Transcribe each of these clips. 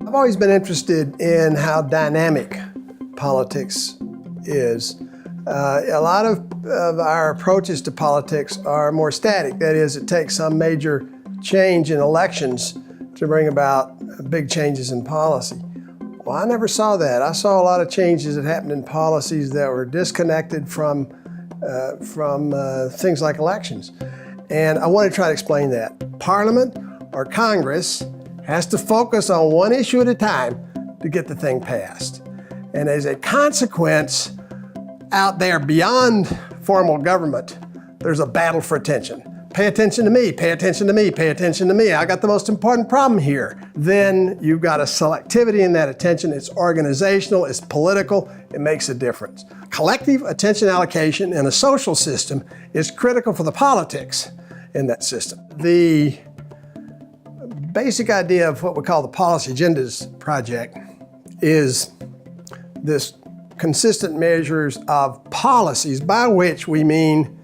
I've always been interested in how dynamic politics is. A lot of our approaches to politics are more static. That is, it takes some major change in elections to bring about big changes in policy. Well, I never saw that. I saw a lot of changes that happened in policies that were disconnected from things like elections. And I want to try to explain that. Parliament or Congress has to focus on one issue at a time to get the thing passed. And as a consequence, out there beyond formal government, there's a battle for attention. Pay attention to me, pay attention to me, pay attention to me. I got the most important problem here. Then you've got a selectivity in that attention. It's organizational, it's political, it makes a difference. Collective attention allocation in a social system is critical for the politics in that system. The basic idea of what we call the Policy Agendas Project is this consistent measures of policies, by which we mean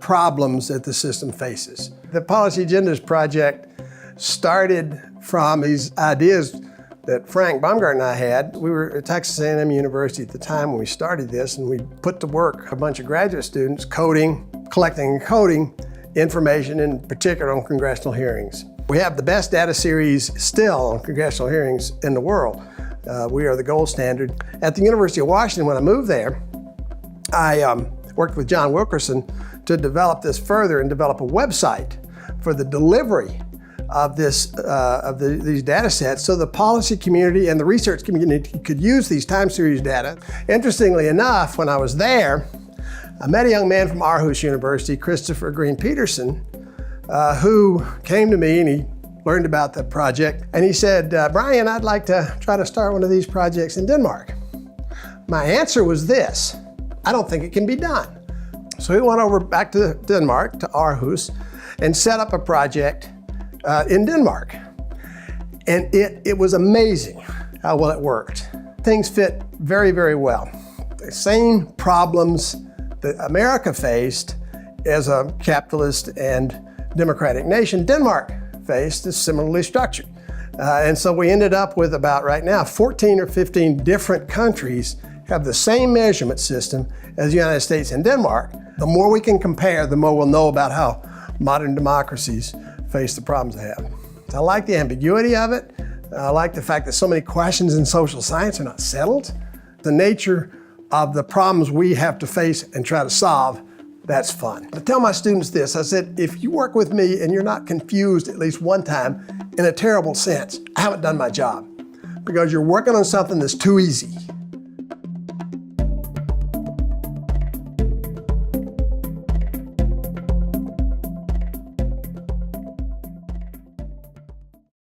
problems that the system faces. The Policy Agendas Project started from these ideas that Frank Baumgarten and I had. We were at Texas A&M University at the time when we started this, and we put to work a bunch of graduate students collecting and coding information, in particular on congressional hearings. We have the best data series still on congressional hearings in the world. We are the gold standard. At the University of Washington, when I moved there, I worked with John Wilkerson to develop this further and develop a website for the delivery of these data sets so the policy community and the research community could use these time series data. Interestingly enough, when I was there, I met a young man from Aarhus University, Christopher Green Peterson, who came to me and he learned about the project, and he said, Bryan, I'd like to try to start one of these projects in Denmark. My answer was this: I don't think it can be done. So we went over back to Denmark, to Aarhus, and set up a project in Denmark. And it was amazing how well it worked. Things fit very, very well. The same problems that America faced as a capitalist and democratic nation, Denmark faced is similarly structured. And so we ended up with about, right now, 14 or 15 different countries have the same measurement system as the United States and Denmark. The more we can compare, the more we'll know about how modern democracies face the problems they have. So I like the ambiguity of it. I like the fact that so many questions in social science are not settled. The nature of the problems we have to face and try to solve, that's fun. I tell my students this: I said, if you work with me and you're not confused at least one time in a terrible sense, I haven't done my job, because you're working on something that's too easy.